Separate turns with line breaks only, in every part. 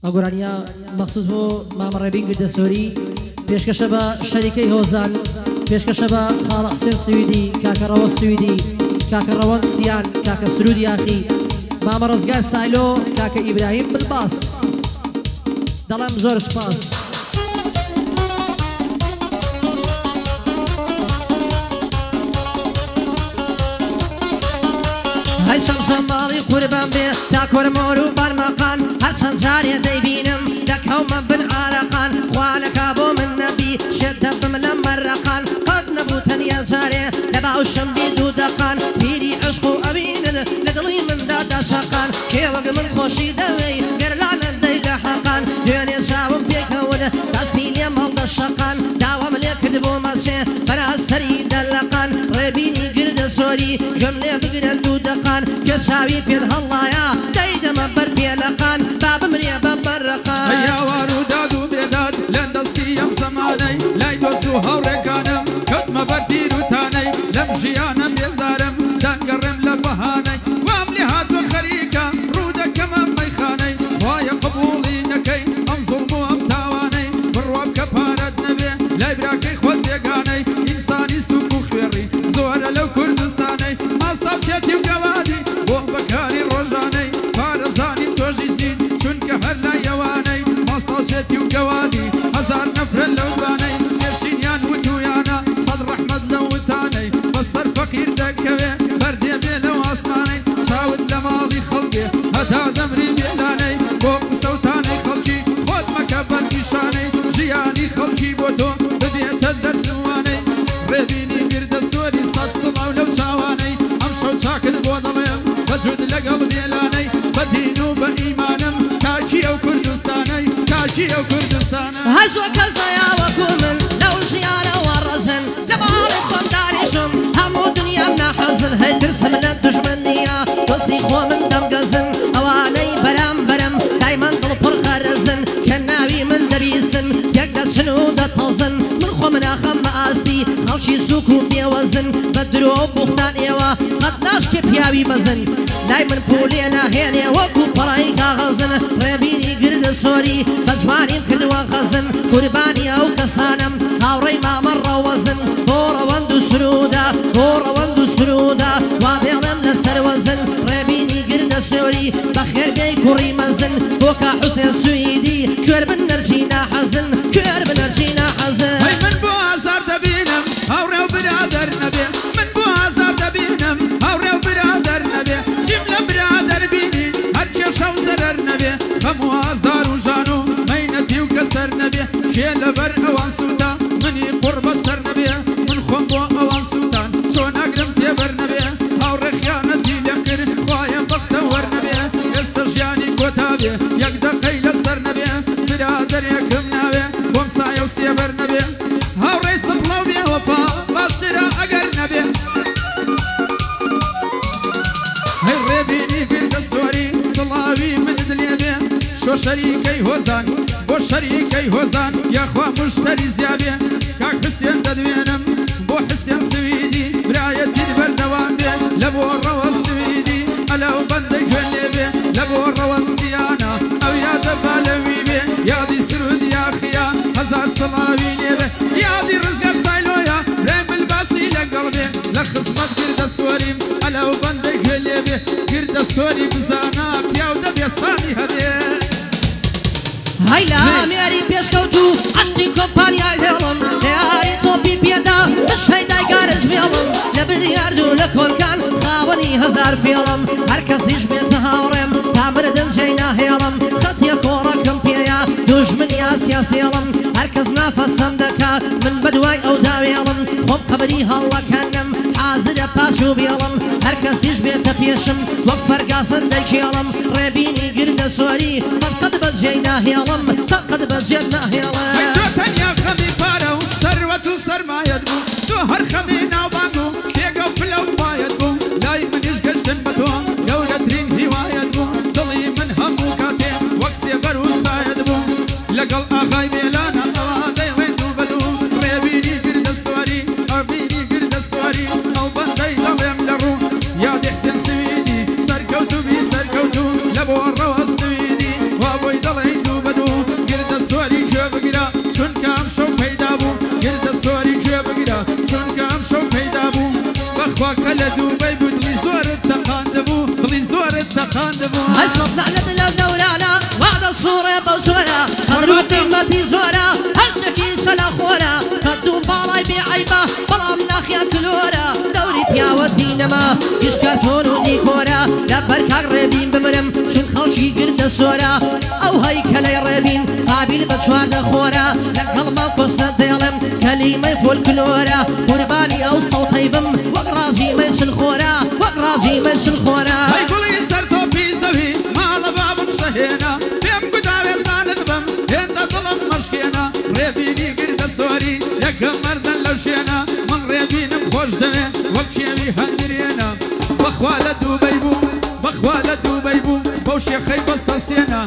ئەگۆرانیا مەخصوص بۆ مامەڕێبین گردە سۆری پێشکەشە بە شەریکەی هۆزان پێشکەشە بە خاڵە حوسێن سویدی کاکە ڕەوە سویدی کاکە ڕەوەند سیان کاکە سرودی یاخی مامە ڕزگار سایلۆ کاکە ئیبراهیم بلباس دەڵێم زۆر سپاس هەی شەمشە ماڵی قوربان بێ تا کۆرمۆر و بەرمەقان هەرچەند جارێ دەیبینم دەکەومە بن ئارەقان خوانەکا بۆ من نەبی شێر دەبم لە مەرەقان قەت نەبوو تەنیا جارێ لە باوشم بی دوو دەقان پیری عشق و ئەوینن لە دڵی مندا دەشەقان کێوەک من خۆشی دەوێی گەرلانە دەی لە حەقان دوێنێ چاوم پێکەون دەستی لێ مەڵدەشەقان داوام لێ کرد بۆ مەچێ بەراسەری دەلەقان ڕێبینی گردە سۆری گەم لێ بگرە دوو دەقان کە چاوی پێت هەڵڵایە دەیدەمە بەر پێلەقان با بمرێ بە بەرەقان
یاوار و داد و بێداد لەن دەستی ئەم زەمانەی لای دۆست و هاوڕێکانم کەوتمە بەر تیر و تانەی لەم ژیانە بێزارم دەنگەڕێم لە بەهانەی وام لێ هاتوە خەریکە ڕوو دەکەمە مەیخانەی وایە قبوڵی نەکەی ئەم زوڵم و ئەم تاوانەی بڕوا بکە پارەت نەبێ لای براکەی خۆت بێگانەی ئینسانی سوک و خوێڕی زۆرە لەو کوردستانەی ئاستا بچێتی و گەڵادی بۆ بەکاری ڕۆژانەی پارەزانیم تۆژی دین چونکە هەر لایەوانەی ماستاوچێتی و گەوادی هەزار نەفرن لەو دوانەی پێشینیان وتویانە سەد ڕەحمەت لەو وتانەی بەسەر فەقیر دەکەوێ بەردێبێ لەو ئاسمانەی چاوت لە ماڵی خەڵکێ هەتا دەمری بێلانەی بۆ قسەوتانەی خەڵکی خۆت مەکە بەرپیشانەی ژیانی خەڵکی بۆ تۆ ببێتە دەرسوانەی ڕێبینی گردە سۆری سەد سڵاو لەو چاوانەی ئەم شەو چاکت بۆ دەڵێم بەجود لەگەڵ بێلانەی بەدین و بە ئیمانم کاکی ئەو کوردستانەی کاکی ئەو کوردستانە
هەزوە کەسەیە وەکو من لەو ژیانەوە ڕەزن لە باڵی خۆم داریشم هەموو دنیام ناحەزن هەی ترسم لە دوژمن نییە دۆستی خۆ من دەمگەزن ئەوانەی بەرام دایمەن دڵ پڕ غەرەزن کە ناوی من دەبیسن تێک دەچن و دەتەڵزن من خۆ مناخەم بە ئاسی خەڵکی سووک و بێوەزن بە درۆ و بوختان ئێوە قەت ناشکێ پیاوی مەزن لای من پولێ ناهێنێ وەکو پەڕی کاغەزن ڕێبینی گردە سۆری بە جوانیم کردوە غەزن قوربانی ئەو کەسانم هاوڕێی مامە ڕەوەزن بۆ ڕەوەند و سرودە بۆ ڕەوەند و سرودە وا دێڵێم لەسەر وەزن ڕێبینی گردە سۆری بە خێرگەی کوڕی مەزن بۆ کا حوسێن سویدی کوێر بن نەرچی ناحەزن کوێر بن نەرچی ناحەزن
من بۆ ئازار دەبینم هاوڕێ و برادەر نەبێ من بۆ ئازار دەبینم هاوڕێ و برادەر نەبێ چیم لە برادەر بینی هەر کێشە و زەرەر نەبێ هەموو ئازار و ژان و مەینەتی و کەسەر نەبێ کێ لەبەر ئەوان سوودا منی قوڕ بەسەر نەبێ من خۆم بۆ ئەوان سووتان چۆن ئەگرم تێبەر نەبێ هاوڕێ خیانەتی لێم کرد خوایە بەختە وەرنەبێ ئێستا ژیانی کۆتا بێ یەک دەقەی لەسەر نەبێ برادەرێکم ناوێ بۆم سایە و سێبەر نەبێ هاوڕێ سەپڵەو بێ وەفا باشترە ئەگەر نەبێ هەی ڕێبینی گردە سۆری سڵاوی منت لێ بێ شۆ شەریکەی هۆزان بۆ شەریکەی هۆزان یاخوا مشتەری زیابێ کاک حسێن دەدوێنم بۆ حسێن سویدی برایەتیت بەردەوام بێ لە بۆ ڕەوە سویدی ئەلەو بەندەی گوێن لێ بێ لە بۆ ڕەوەن سیانە ئەو یادە بالەوی بێ یادی سرود یاخیا هەزار سڵاوی لێ بێ یادی ڕزگار سایلۆیە ڕێم بلباسی لەگەڵ بێ لە خزمەت گردە سۆریم ئەلەو بەندەی گوێن لێ بێ گردە سۆری بزانە پیاو دەبێ سانی هەبێ
هەی لە ئامێری پێشکەوت و عەشقی کۆمپانیای هێڵم لەیاری تۆپی پێدا بەشەی دایگارش مێڵم لە بریارد و لە کۆنکان خاوەنی هەزار فێڵم هەر کەسیش بێتە هاوڕێم تا مردن جێی ناهێڵم خەتیە کۆڕەکەم پێیە دوژمنیا سیاسێڵم هەر کەس نافەسەم دەکات من بەدوای ئەو داوێڵم خۆم قەبری هەڵەکەنم حازرە پاش و بێڵم هەر کەسیش بێتە پێشم وەک فەرگاسن دەیکێڵم ڕێبینی گردە سۆری قەت بەجێی ناهێڵم قەت بەجێت ناهێڵم
تۆ تەنیا خەمی پارە و سەروەت و سەرمایەت بوو تۆ هەر خەمی ناوبانگ و پێگە و پلە و پایەت بوو لای منیش گەشتن بە تۆ گەورەترین هیوایەت بوو دڵی من هەموو کاتێ وەک سێبەر و سایەت بوو لەگەڵ ئاغای بێلانە ئەوا دەیڵێن دوو بەدوو ڕێبینی گردە سۆری ئەبینی گردە سۆری ئەو بەندەی دەڵێم لە ڕوو یادی حسێن سویدی سەرکەوتوبی سەرکەوتو لە بۆ ڕەوە سویدی وا بۆی دەڵێن دوو باوکەکە لە دووبەی بوو دڵی زۆرت تەقاندبوو دڵی زۆرت تەقاندبوو
هەسڵ لەت لەو دەورانە وادە سوڕێ بەو جۆرە قەدر و قیمەتی زۆرە هەرچێکی سەلا خۆرە قەدوو باڵای بێعەیبە بەڵام ناخیان کلۆرە دەوری پیاوەتی نەما تیشکە تۆن و دیکۆرە لەبەر کاک ڕێبین بمرم چون خەڵکی گردە سۆرە ئەو هەیکەلەی ڕێبین قابیل بە چواردە خۆرە لەگەڵمە کۆستە دێڵم کەلیمەی فۆلکلۆرە قوربانی ئەو سەڵتەی بم وەک ڕازی مەیسل خۆرە وەک ڕازی مەیسل خۆرە
هەیگوڵی سەر تۆپی زەوی ماڵە بابم شەهێنە پێم گوتاوێ زانت بم هێندە دڵم مەشکێنە ڕێبینی گردە سۆری یەکەم مەردن لەو شوێنە من ڕێبینم خۆش دەوێ وەک شێوی هەندرێنە بەخوا لە دووبەی بوو بەخوا لە دووبەی بوو بەو شێخەی بەستەستێنە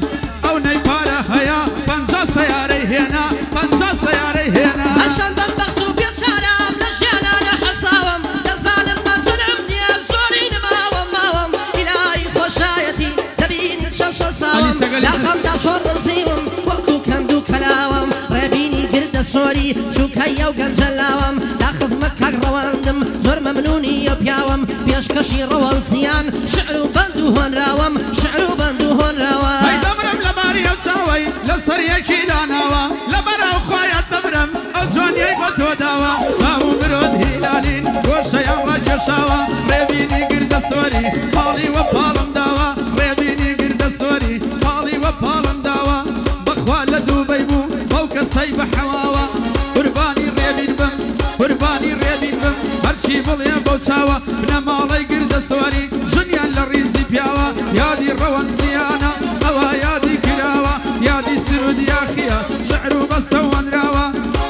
ئەو نەیپارە هەیە 50 سەیارەی هێنا 50 سەیارەی هێنا
هەرچەند بەدبەخت و بێچارەم لە ژیانانە حەساوم دەزانم مەجنم نییە زۆری نماوم ماوم ئیلای خۆشایەتی دەبین شەشە ساوم لاقەمدا چۆن ڕزیوم وەکو کەند و کەلاوم ڕێبینی گردە سۆری چووکەی ئەو گەنجەلاوم دا خزمەت کاک ڕەوەندم زۆر مەمنونی ئەو پیاوم پێشکەشی ڕەوەڵسیان شعر و بەند و هۆنراوم شعر و بەند و هۆنراوە
دەمرم لە باری ئەو چاوەی لەسەر یەکی داناوە لەبەرەو خوایەت دەمرم ئەو جوانیەی بۆ تۆ داوە چاو و مرۆت هیلالین گۆشەیان ڕاکێشاوە ڕێبینی گردە سۆری پاڵی وە پاڵم داوە ڕێبینی گردە سۆری پاڵی وە پاڵم داوە بەخوا لە دووبەی بوو بەو کەسەی بە حەواوە قوربانی ڕێبین بم قوربانی ڕێبین بم هەرچی بڵێ بەو چاوە بنە ماڵەی گردە سۆری ژنیان لە ڕیزی پیاوە یادی ڕەوەنسیانە ئەوە یادی کراوە یادی سرود یاخیە شعر و بەستە وەنراوە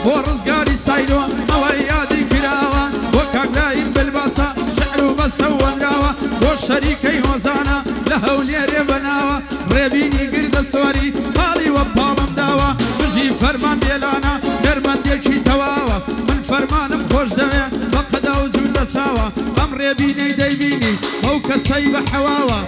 بۆ ڕزگاری سایلۆ ئەوە یادی کراوە بۆ کاکرایم بلباسە شعر و بەستە وەنراوە بۆ شەریکەی هۆزانە لە هەولێرێ بەناوە ڕێبینی گردە سۆری پاڵی وە پاڵم داوە بژی فەرمان بێلانە دەرمەندێکی تەواوە من فەرمانم خۆش دەوێ بە قەدا و جوور دەچاوە ئەم ڕێبینەی دەیبینی ئەو کەسەی بە حەواوە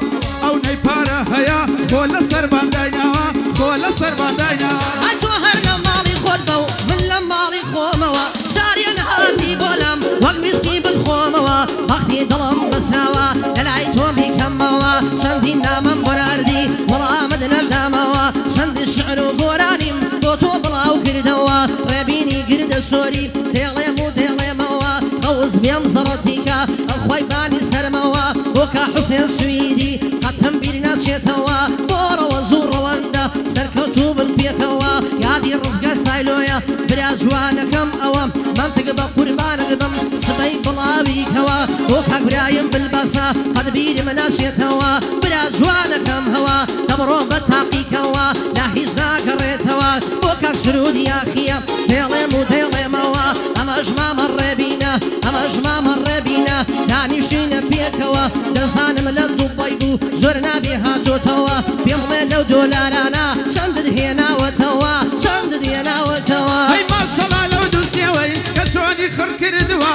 ئەو نەیپارە هەیە خۆ لە سەربان دایناوە خۆ لە سەربان دایناوە
ئەتۆ هەر لە ماڵی خۆت بە و من لە ماڵی خۆمەوە شاریان هاتی بۆلم وەک ویسکی بخۆمەوە بەختی دڵم بەسراوە لەلای تۆ بیکەمەوە چەندی نامەم بۆ ناردی وەڵامت نەردامەوە چەندی شعر و گۆرانیم بۆ تۆ بڵاو کردەوە ڕێبینی گردە سۆری دێڵێم و دێڵێمەوە قەوز بێم زەڕەتیکە ئەخوای بانی سەرمەوە بۆکە حوسێن سویدی قەتم بیر ناچێتەوە بۆ ڕەوە زوو ڕەوەندە سەرکەوتوو بن پێکەوە یادی ڕزگە سایلۆیە برا جوانەکەم ئەوە منتگ بە قوربانت بم سبەی بڵاویکەوە بۆ کاک برایم بلبەسە قەت بیرم ناچێتەوە برا جوانەکەم هەوە دەبڕۆ بە تاقیکەوە لا هیچ ناگەڕێتەوە بۆ کاک سرود یاخیە دێڵێم و دێڵێمەوە ئەمەش مامە ڕێبینە ئەمەش مامە ڕێبینە دانیشتینە پێکەوە دەزانم لە دووبەی بوو زۆر نابێ هاتۆتەوە پێم بڵێ لەو دۆلارانە چەندت هێناوەتەوە چەندت هێناوەتەوە
ئەی ماشەڵا لەو دووسێوەی کە چۆنی خڕ کردووە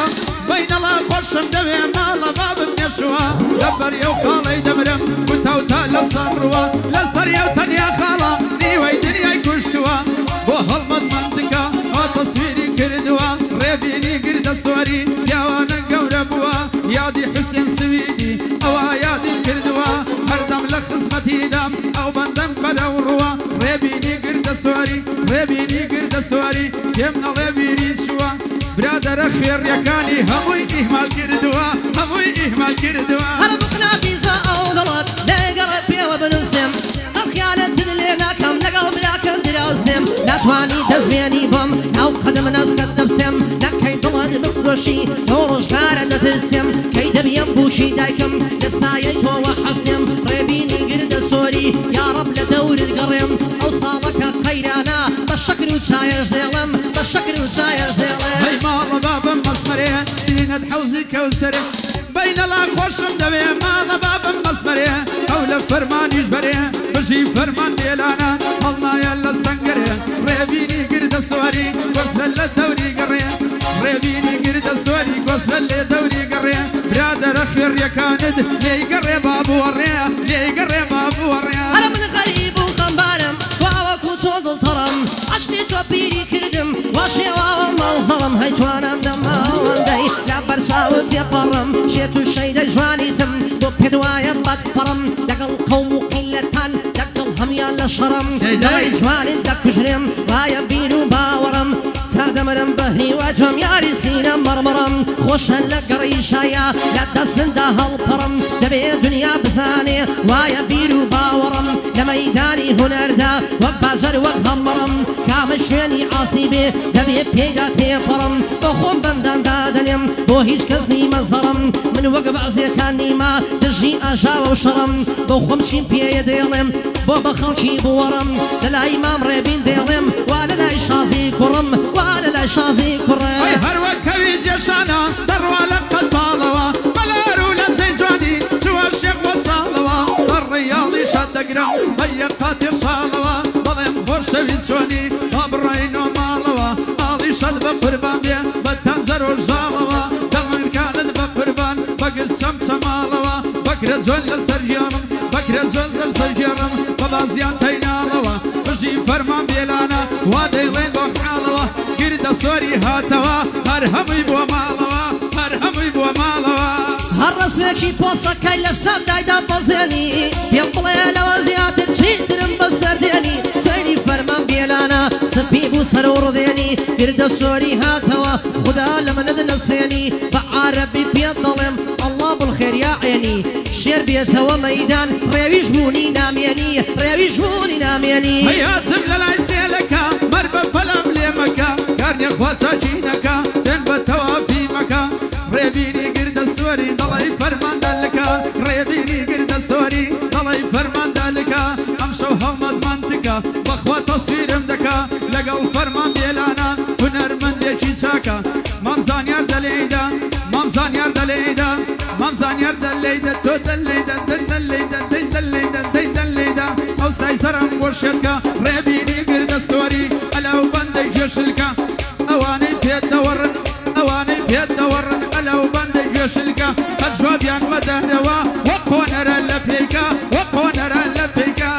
بەینەڵا خۆشم دەوێ ماڵە بابم نێشووە لەبەر ئەو خاڵەی دەمرم گوتەوتا لە سەڕووە لەسەر ئەو تەنیا خاڵە نیوەی دنیای کوشتووە بۆ هەڵمەت منتکە ئەو تەسویری کردووە ڕێبینی گردە سۆری پیاوانە گەورە بووە یادی حوسێن سویدی ئەوە یادی کردووە هەردەم لە خزمەتیدام ئەو بەندەم بەدەو ڕووە ڕێبینی گردە سۆری ڕێبینی گردە سۆری پێم نەڵێ بیری چووە برادەرە خێڕیەکانی هەمووی ئیهمال کردووە هەمووی ئیهمال کردووە
هەر مقناتیزە ئەو دڵت لێگەڕێت پێوە بنووسم خیانەتت لێ ناکەم لەگەڵ براکەم دراوسم ناتوانی دەستبێنی بۆم ناو قەدەم نەسکەت دەبسم لەکەی دڵت بفرۆشی تۆ ڕۆژگارە دەترسم کەی دەبیەم بوشی دایکم لە سایەی تۆوە حەسم ڕێبینی گردە سۆری یاڕەب لە دەورت گەڕێم ئەو ساڵەکە قەیرانە بە شەکر و چایەش دێڵم بە شەکر و چایەش دێڵێم
هەی ماڵە بابم مەسمەرێ سینەت حەوزی کەوسەرێ بەینەڵا خۆشم دەوێ ماڵە بابم مەسمەرێ ئەو لە فەرمانیش بەرێ بژی فەرمان دێلانە هەڵنایە لە سەنگەرێ ڕێبینی گردە سۆری گۆستە لە دەوری گەڕێ ڕێبینی گردە سۆری گۆستە لێ دەوری گەڕێ برادەرە خوێڕیەکانت لێی گەڕێ بابووەڕێ لێی گەڕێ بابووەڕێ
هەرە من غەریب و خەمبارم واوەکو تۆ دڵتەڕم عەشقی تۆ پیری کردم وا شێواوە مەڵزەڵم هەیتوانم دەماوەندەی بەرچاوت تێپەڕم شێت و شەیدەی جوانیتم بۆ پێت وایە بەدپەڕم لەگەڵ قەوم و قیلەتان لەگەڵ هەمیان لە شەڕم دەڵی جوانت دەکوژرێم وایە بیر و باوەڕم تا دەمرم بە هیوا تۆم یاری سینە مەڕمەڕم خۆشە لە گەڕی شایە لە دەستندا هەڵپەڕم دەبێت دنیا بزانێ وایە بیر و باوەڕم لە مەیدانی هونەردا وەک باجەر وەک هەمڕم کامە شوێنی عاسیبێ دەبێت پێدا تێپەڕم بۆ خۆم بەندان دادەنێم بۆ هیچ کەس نیمە زەڕم من وەک بەعزیەکان نیمە دژی ئاژاوە و شەڕم بۆ خۆم چیم پێیە دێڵێم بۆ بە خەڵکی بوەڕم لەلای مام ڕێبین دێڵێم وا لەلای شازی کوڕم وا لەلای شازی کوڕێ
هەروەک کەوی جێشانە دەڕوا لە قەت باڵەوە بەلار و لە جێی جوانی چوە شێخ وە ساڵەوە سەرڕیاڵی شەد دەگرم بەیە قاتی شاڵەوە بەڵێم خۆشەوی چۆنی با بڕێینۆ ماڵەوە ئاڵی شەد بە قوربان بێ بە تەنجەر و ژاڵەوە دەمنکانت بە قوربان بەگرت چەمچەماڵەوە بەکرە جۆن لە سەرگێڕم بەکرە جۆن لە سەرگێڕم بە بازیان تەیناڵەوە بژی فەرمان بێلانە وا دەیڵێن بۆ حاڵەوە گردە سۆری هاتەوە هەر هەمووی بۆ ماڵەوە هەر هەمووی بۆ ماڵەوە
هەر ڕسمێکی پۆستەکەی لە سەردایدا بەزێنی پێم بڵێ لەوە زیاتر چیترم بەسەردێنی سەیری فەرمان بێلانە سپی بوو سەر و ڕوودێنی گردە سۆری هاتەوە خدا لە منت نەسێنی بە عارەبی پێت دەڵێم ئەڵڵا بالخێر یا عێنی شێر بێتەوە مەیدان ڕێویش بوونی نامێنی ڕێویش بوونی نامێنی
هەیاتم لە لای سێلەکە مەر بە فەلام لێ مەکە کارنێ خوا چاچینەکە سێن بە تەوافی مەکە ڕێبینی گردە سۆری دەڵی فەرماندەلەکە ڕێبینی گردە سۆری دەڵی فەرماندەلەکە ئەم شەو هەڵمەت منتکە بەخوا تەسویرم دەکا لەگەڵ فەرمان بێلانە هونەرمەندێکی چاکە مامزانیار دەلێیدا مامزانیار دەلێیدا مامزانیار دەلێیدا تۆ دەلێیدا دەلێیدا دەلێیدا دەلێیدا ئەو سای سەرم بۆ شێتکە ڕێبینی گردە سۆری ئەلاو بەندەی گێشلکە ئەوانەی پێت دەوەڕن ئەوانەی پێت دەوەڕن ئەلاو بەندەی گێشلکە هەر جوابیان مەدەرەوە وەک کۆنەرە لە پێیکە وەک کۆنەرە لە پێیکە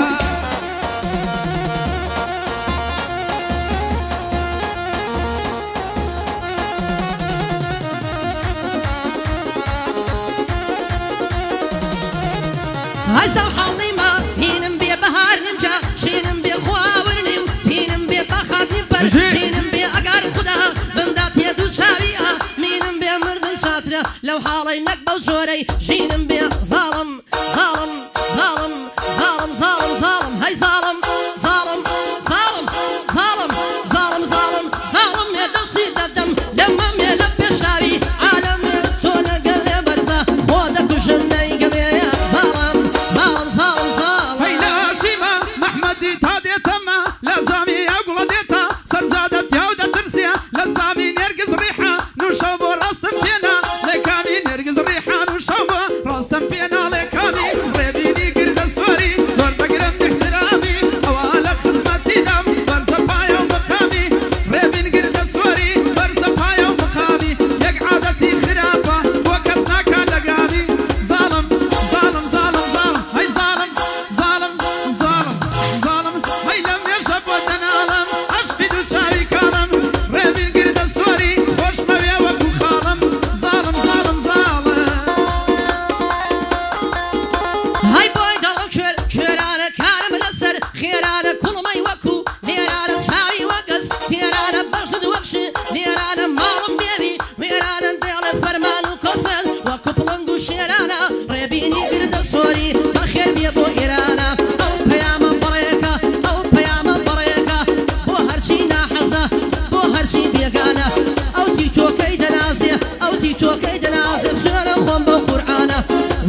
هەسە حاڵی ما هینم بێ بەهار نمجا شینم بێ خواورنیم تینم بێ بەخاتیم پەر شینم بێ ئەگار خوددا بمدا پێ دوو چاویە مینم بێ مردن ساترە لەو حاڵی نەک بەو زۆرەی ژینم بێ زاڵم زاڵم زاڵم زاڵم زاڵم زاڵم هەی زاڵم زاڵم زاڵم زاڵم زاڵم زاڵم زاڵم مێ دەستی دەدەم لەمە مێ لە پێشاوی عالەمێ تۆ لەگەڵ لێ بەرزە خۆ دەکوژم نەیگەمێ زاڵم زاڵم زاڵم زاڵم
هەی لە شیمە محمەدی تا دێتەمە لە جامی ئەگوڵە دێتە سەرجادە پیاو دەترسێ لە سامی نێرگز ڕیحە نوشە بۆ ڕاستم پێنا لە کامی نێرگز ڕیحە نوشە بۆ ڕاستم پێنا لێ کامی ڕێبینی گردە سۆری زۆر دەگرم احترامی ئەوە لە خزمەتیدام بەرزە پایە و مقامی ڕێبین گردە سۆری بەرزە پایە و مقامی یەک عادەتی خراپە بۆ کەس ناکات لەگامی زاڵم زاڵم زاڵم زاڵم هەی زاڵم زاڵم زاڵم زاڵم هەی لە مێژە بۆ دەناڵم عەشقی دوو چاوی کاڵم ڕێبین گردە سۆری خۆشمەوێ وەکو خاڵم زاڵم زاڵم زاڵم
هەی بۆی دەڵم کوێرانە کارم لەسەر خێرانە کوڵمەی وەکو لێرانە چاوی وەگەز تێرانە بەشت وەکش لێرانە ماڵم بێوی وێرانە دێڵێ فەرمان و کۆسەز وەکو پڵنگ و شێرانە ڕێبینی گردە سۆری بەخێر بێ بۆ ئێرانە ئەو پەیامە بەڕێکە ئەو پەیامە بەڕێکە بۆ هەرچی ناحەزە بۆ هەرچی بێگانە ئەو تیتۆکەی دەنازێ ئەو تیتۆکەی دەنازێ سوێرە خۆم بە قورعانە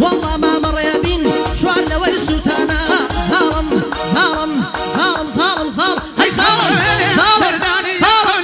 وەڵڵا مامە ڕێبین چوار لەوەی سووتانە زاڵم زاڵم زاڵم زاڵم زاڵ هەی زاڵم زاڵم زاڵم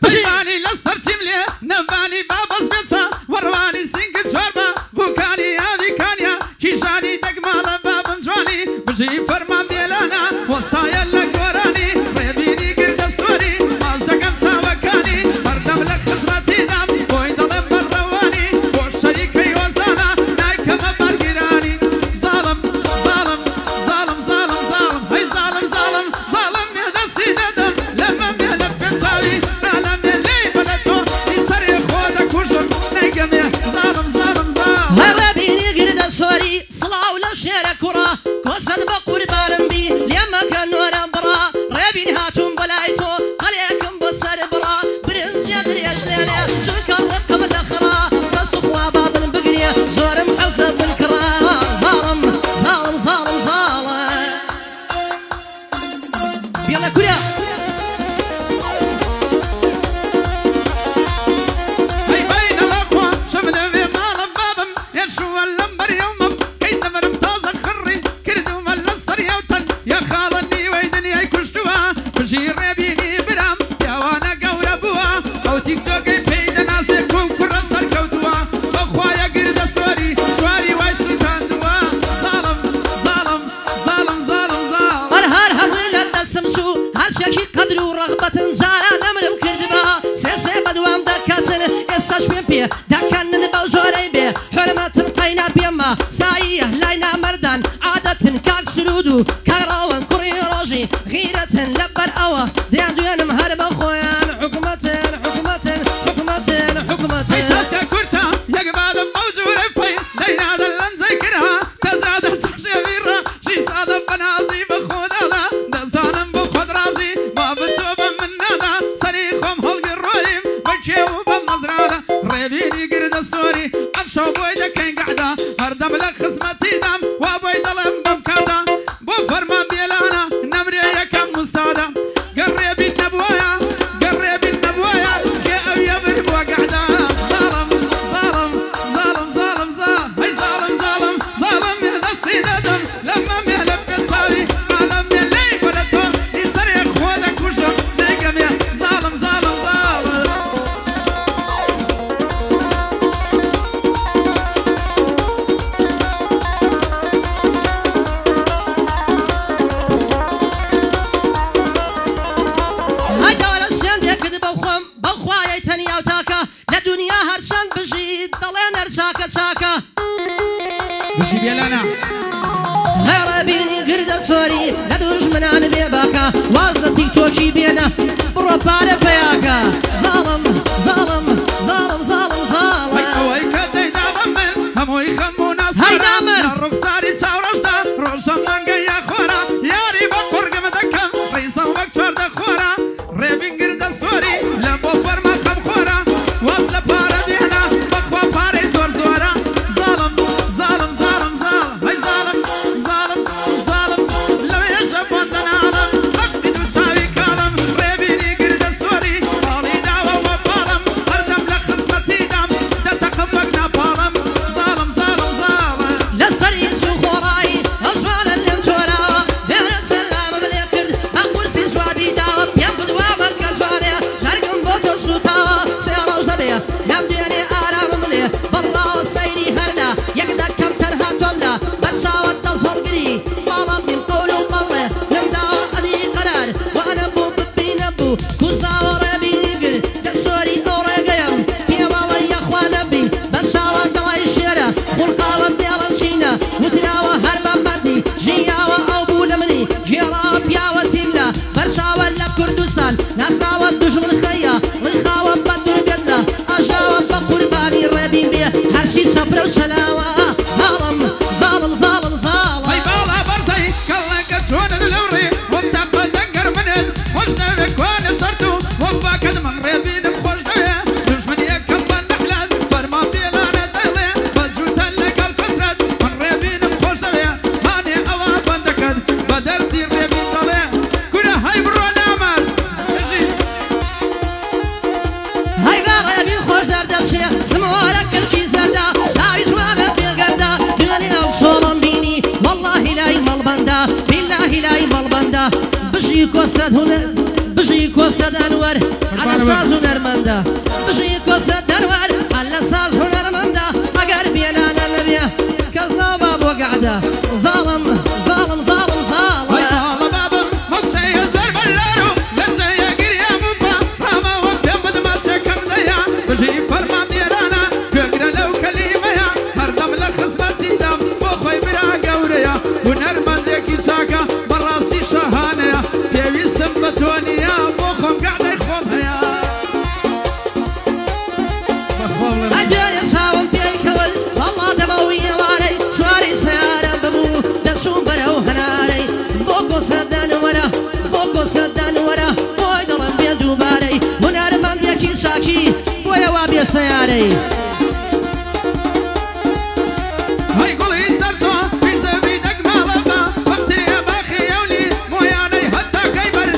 پشیمانی لەسەر چیم لێ نەمبانی بابەز بێچە وەڕوانی سینگە چواربە بووکانی ئاویکانیا کیژانی دەگماڵە بابم جوانی بژی فەرمان بێلانە وەستایە لە گۆرانی ڕێبینی گردە سۆری ماز دەکەم چاوەکانی هەردەم لە خزمەتیدام بۆی دەڵێم بەڕەوانی بۆ شەریکەی وەزانە نایکەمە بەرگیرانی زاڵم زاڵم زاڵم زاڵم زاڵم هەی زاڵم زاڵم زاڵم مێ دەستی دەدەم
بيلا كوريا
هاي بين الأقوى شفنا في مال بابم ينشو اللمبر يومم كي تمرم تازق خري كردو ملصر يوتن يا خالني ويدني كشتوها بشير بيني برام يا وانا قورا بوا او تيك توك بيد ناسكم كرسر كوتوا اخوايا قرد سوري شواري واي سلطان دوا ظالم ظالم ظالم ظالم ظالم
هر هميلا دسمشو هر شكي قدر ورغبة زارا نمرم كردبا سيسي بدوام دكاتن استاش بين بيه دكان نبا زوري بيه حرمة قينا بيما سايه لاينا مردان عادة كاك سرودو كاراوان كوري روجي غيرة لبر اوا ديان دوان مهرب خويان حكمة حكمة حكمة حكمة
تاتا كورتا يا قبادة موجورة في دينا دلن زيكرها تزادت شبيرة شي صادم بنازي بخود هذا دزانم بخود رازي ما بتوبة من نادا صريخهم هلق الرويم بجيو بمزرعة ريبيني قرد السوري أمشو بويدا كين قعدة هردم لك خصمتي دم وابوي ظلم بمكادا بوفرما بيلانا نمري يا كم مستعدة قريبي النبويا قريبي النبويا جاء يبر وقعدة ظالم ظالم ظالم ظالم ظالم هاي ظالم ظالم ظالم من دستي ندم لما مهلب بالصاري عالم اللي ولدهم يسرق خودك وشم نيقم يا ظالم ظالم ظالم
هاي دار السند يكذب بخم بخواي تنيا وتاكا لدنيا هرشان بجيد ضلين ارشاكا شاكا
وشي بيلانا
هربيني قرد سوري لدوش منان بيباكا وازد تيك توكي بينا برو بارا بياكا ظالم ظالم ظالم ظالم ظالم
وي كدي دامن هموي خمو ناس
هاي دامن
رخصاري تاورشتا روشم لنگا يا خورا ياري بقرق مدكم ريسا وقتور دا خورا ريبين قرد سوري لبو فرما خم خورا وصل بارا بيهنا بخوا باري زور زورا ظالم ظالم ظالم ظالم هاي ظالم ظالم ظالم لو يشب وانتنا عالم أخذ وشاوي كالم ريبيني قرد سوري بالي داوا وبالم هردم لخصمتي دم دا تقبقنا بالم ظالم ظالم ظالم
لسري شو خوراي أزوان النمتورا بيونا السلام بليكرد أقول سي شوابي داوب ينبد وابد كزواني شاركم بوتو سوتا سيروش دبي نمديني آرام ملي برا والسيري هرنا يقدا كم تنها تومنا برشاوة تصل قري بالام ديم قولو بالله نمداو أدي قرار وأنا بو ببي نبو كوزا ورابي نقر كسوري أوريقيم بيوالا يا أخوان نبي برشاوة دلاي الشيرة والقاوة ديالا مشينا وتناوى هرما مردي جياوى أو بولمني جيرا بياوى تيملا برشاوى لكردستان ناسراوى دجمن خيا والخاوى بدر بيدنا أجاوى بقرباني رابين بيه هرشي صبر وسلاوى ظالم ظالم ظالم ظالم
هاي بالا برزي كلا كتشون الوري وبتاقل دنقر منن وجنا بكوان الشرطو وباك من ريبين بخوش دوية دجمن يكم بالنحلات فرما بيلانا دايلي بلجوتا لك الفسرات من ريبين بخوش دوية هاني أوا بندكد بدر دي ريبين طالع كنا هاي برونا عمل
هاي لا رابين خوش دردل شيخ سمورك الكي زردا شاوي جوانا في القردا بغني أو شولم بيني والله لا يمال بندا بالله لا يمال بندا بجيك وسد هنا بجيك وسد أنور على ساز هنرمندا بجيك وسد أنور على ساز هنرمندا أقرب يلانا نبيه كزنا باب وقعده ظالم ظالم ظالم ظالم
هاي بالا بابا مكسي الزرب اللارو لنزي قريا مبا راما وقتم بدما تشكم ديا بجي فرما بيرانا بقرا لو كلمة يا هردم لخصمتي دم وخوي برا قوريا ونرمن ديكي شاكا براستي شهانيا بيويستم بتونيا وخوم قاعدة يخوضها
أجل شاوم في الكول والله دموي واري شواري سيارة ببو درشون برو هناري بوكو سدان ورا بوي دلم بيدو باري هنرمن ديكي شاكي بوي وابي سياري
هاي قولي سرطة في زبيدك مالبا وابتري باخي يولي موياني حتى كيبر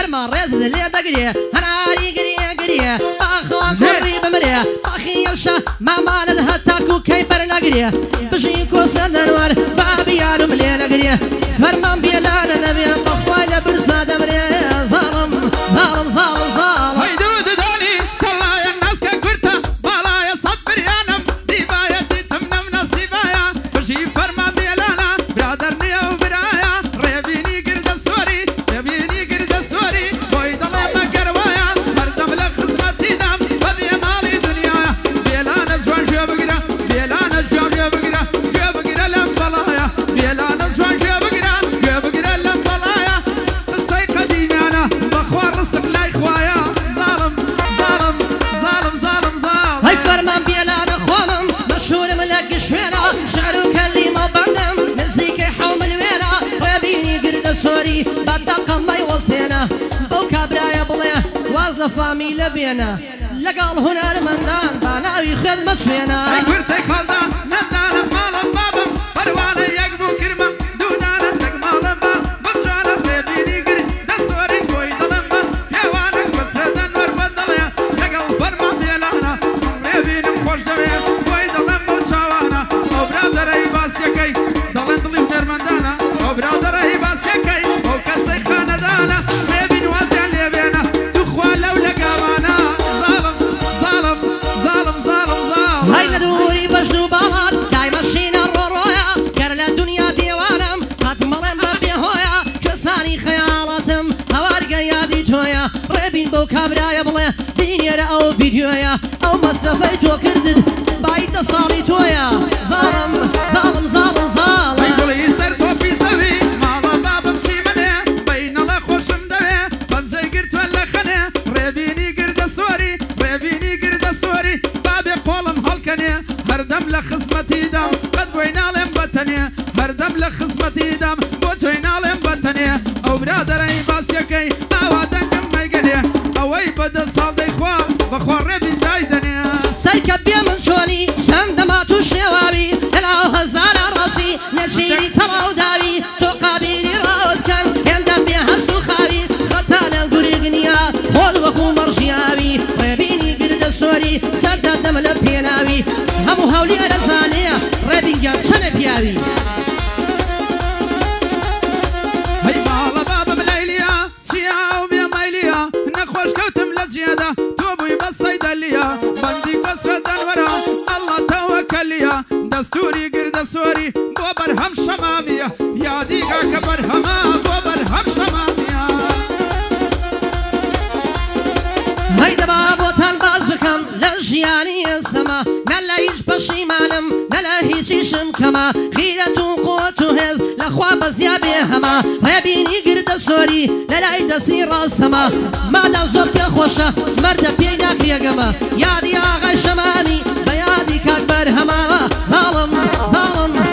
فەرما ڕێزت لێ دەگرێ هەناری گریە گریە ئاخوا کوڕی بمرێ باخی ئەوشە مامانت هەتاکو کەی بەرنەگرێ بژی کۆسە دەنوار بابی یارم لێ نەگرێ فەرمان بێلانە نەبێ بەخوای لە برسا دەمرێ زاڵم زاڵم زاڵم زاڵم سوري بطاقة ما يوصينا بوكا برايا بليه وازن فاميلة بينا لقال هنا المندان باناوي خدمة شوينا
ورتي خالدان ندانا مالا بابا بروانا يقبو كرمة دودانا تقمالا با بجانا تبيني قري دسوري كوي ظلمة يوانا كسرة نور بدليا لقال فرما بيلانا ريبيني مخوش دميا كوي ظلمة وشاوانا او برادر اي باسيكي ظلن ضلي ونرمندانا او برادر اي باسيكي او كسي خاندانا ريبين وازيان ليبينا تخوان لو لقاوانا ظالم ظالم ظالم ظالم ظالم
هاي ندوري بجنو بالات داي ماشينا رورويا كرلا الدنيا ديوانم قد ملم ببي هويا كساني خيالاتم هوارقا يادي تويا ريبين بو كابرايا بلي دينيرا او فيديويا او مصرفي تو كردد بايد صالي تويا ظالم ظالم ظالم ظالم
ويقولي سر توبي سوي مالا بابا مشي مني بين الله خوشم دوي بنجي قرت ولا خني ريبيني قرد سوري ريبيني قرد سوري بابي قولم هالكني هردم لخصمتي دام قد وين علم بطني هردم لخصمتي دام بوت وين علم بطني او برادر اي باسيكي اوادنكم ما يقني او اي بدا صالدي خوا بخوا ريبين دايدني
سركب من شوني شندمات الشوابي تلاو هزار راسي نشيري تلاو داوي تقابيني راود كان يندم بها السخابي خطانا قرقنيا خول وكو مرشيابي ريبيني قرد سوري سردا دمل بيناوي همو هولي رزانية ريبين جاب شنب ياوي
هاي مالا بابا مليليا شياو بيا ميليا نخوش كوتم لجيادة توبوي بس صيدليا بندي كسرة دنورا الله توكليا دستوري قرد سوري بوبرهم شمامية يا ديقا كبرهما بوبرهم شمامية
هيدا بابوتان باز بكم لجياني السما نلا هيج بشيمانم نلا هيج شمكما خيرة وقوة هز لخوا بزيا بهما ربيني قرد سوري نلا يدسير السما ما دا زوب يخوشة مرد بيناك يقما يا دي آغا شمامي بيادي كاكبر هما ظالم ظالم